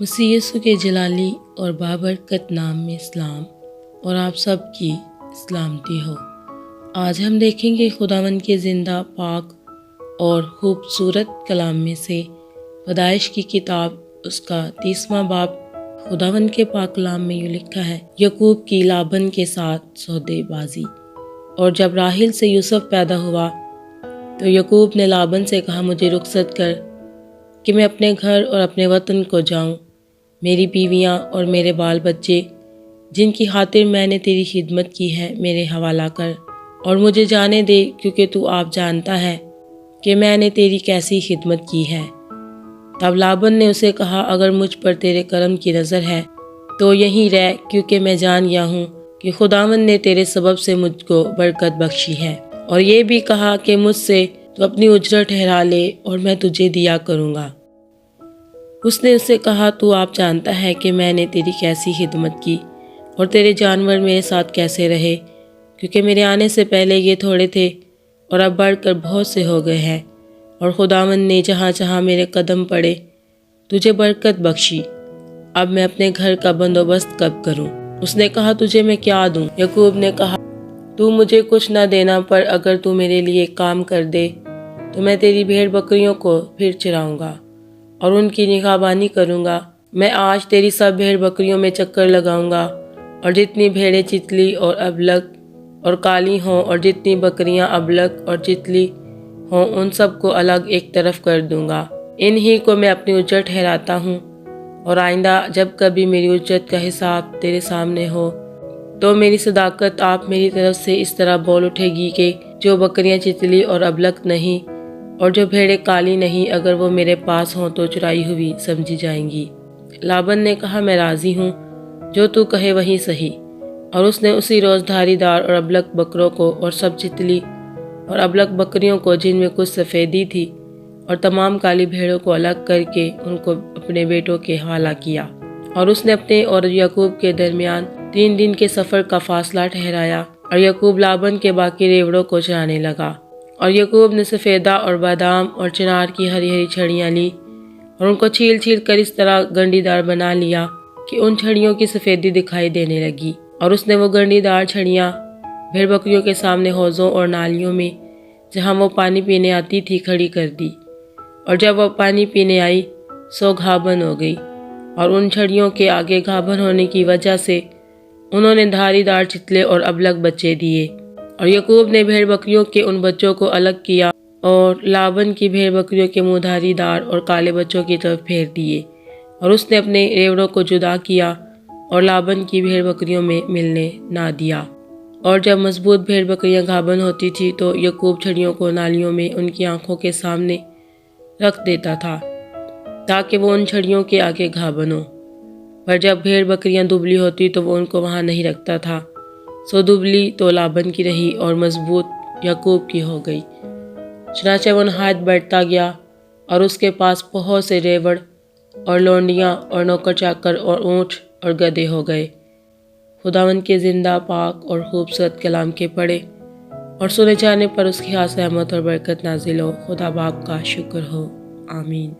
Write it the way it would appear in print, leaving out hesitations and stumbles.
مسیح یسوع کے جلالی اور بابرکت نام میں اسلام اور آپ سب کی سلامتی ہو۔ آج ہم دیکھیں گے خداوند کے زندہ پاک اور خوبصورت کلام میں سے پیدائش کی کتاب اس کا 30واں باب۔ خداوند کے پاک کلام میں یہ لکھا ہے، یعقوب کی لابن کے ساتھ سودے بازی۔ اور جب راحیل سے یوسف پیدا ہوا تو یعقوب نے لابن سے کہا، مجھے رخصت کر کہ میں اپنے گھر اور اپنے وطن کو جاؤں۔ میری بیویاں اور میرے بال بچے جن کی خاطر میں نے تیری خدمت کی ہے میرے حوالہ کر، اور مجھے جانے دے، کیونکہ تو آپ جانتا ہے کہ میں نے تیری کیسی خدمت کی ہے۔ تب لابن نے اسے کہا، اگر مجھ پر تیرے کرم کی نظر ہے تو یہیں رہ، کیونکہ میں جان گیا ہوں کہ خداوند نے تیرے سبب سے مجھ کو برکت بخشی ہے، اور یہ بھی کہا کہ مجھ سے تو اپنی اجرت ٹھہرا لے اور میں تجھے دیا کروں گا۔ اس نے اسے کہا، تو آپ جانتا ہے کہ میں نے تیری کیسی خدمت کی اور تیرے جانور میرے ساتھ کیسے رہے، کیونکہ میرے آنے سے پہلے یہ تھوڑے تھے اور اب بڑھ کر بہت سے ہو گئے ہیں، اور خداوند نے جہاں جہاں میرے قدم پڑے تجھے برکت بخشی۔ اب میں اپنے گھر کا بندوبست کب کروں؟ اس نے کہا، تجھے میں کیا دوں؟ یعقوب نے کہا، تو مجھے کچھ نہ دینا، پر اگر تو میرے لیے کام کر دے تو میں تیری بھیڑ بکریوں کو پھر چراؤں گا اور ان کی نگہبانی کروں گا۔ میں آج تیری سب بھیڑ بکریوں میں چکر لگاؤں گا، اور جتنی بھیڑیں چتلی اور ابلک اور کالی ہوں اور جتنی بکریاں ابلک اور چتلی ہوں ان سب کو الگ ایک طرف کر دوں گا۔ انہی کو میں اپنی اجرت ٹھہراتا ہوں، اور آئندہ جب کبھی میری اجرت کا حساب تیرے سامنے ہو تو میری صداقت آپ میری طرف سے اس طرح بول اٹھے گی کہ جو بکریاں چتلی اور ابلک نہیں اور جو بھیڑیں کالی نہیں، اگر وہ میرے پاس ہوں تو چرائی ہوئی سمجھی جائیں گی۔ لابن نے کہا، میں راضی ہوں، جو تو کہے وہی صحیح۔ اور اس نے اسی روز دھاری دار اور ابلک بکروں کو اور سب چتلی اور ابلک بکریوں کو جن میں کچھ سفیدی تھی اور تمام کالی بھیڑوں کو الگ کر کے ان کو اپنے بیٹوں کے حوالہ کیا۔ اور اس نے اپنے اور یعقوب کے درمیان 3 دن کے سفر کا فاصلہ ٹھہرایا، اور یعقوب لابن کے باقی ریوڑوں کو چرانے لگا۔ اور یعقوب نے سفیدہ اور بادام اور چنار کی ہری ہری چھڑیاں لی اور ان کو چھیل چھیل کر اس طرح گنڈی دار بنا لیا کہ ان چھڑیوں کی سفیدی دکھائی دینے لگی۔ اور اس نے وہ گنڈی دار چھڑیاں بھیڑ بکریوں کے سامنے حوضوں اور نالیوں میں جہاں وہ پانی پینے آتی تھی کھڑی کر دی، اور جب وہ پانی پینے آئی سو گھابن ہو گئی، اور ان چھڑیوں کے آگے گھابن ہونے کی وجہ سے انہوں نے دھاری دار چتلے اور ابلک بچے دیے۔ اور یعقوب نے بھیڑ بکریوں کے ان بچوں کو الگ کیا اور لابن کی بھیڑ بکریوں کے منہ دھاری دار اور کالے بچوں کی طرف پھیر دیے، اور اس نے اپنے ریوڑوں کو جدا کیا اور لابن کی بھیڑ بکریوں میں ملنے نہ دیا۔ اور جب مضبوط بھیڑ بکریاں گھابن ہوتی تھی تو یعقوب چھڑیوں کو نالیوں میں ان کی آنکھوں کے سامنے رکھ دیتا تھا تاکہ وہ ان چھڑیوں کے آگے گھابن ہوں، پر جب بھیڑ بکریاں دبلی ہوتی تو وہ ان کو وہاں نہیں رکھتا تھا، سو دبلی تو لابن کی رہی اور مضبوط یعقوب کی ہو گئی۔ چنانچہ وہ نہایت بڑھتا گیا، اور اس کے پاس بہت سے ریوڑ اور لونڈیاں اور نوکر چاکر اور اونٹ اور گدھے ہو گئے۔ خداوند کے زندہ پاک اور خوبصورت کلام کے پڑھے اور سنے جانے پر اس کی خاص رحمت اور برکت نازل ہو۔ خدا باپ کا شکر ہو، آمین۔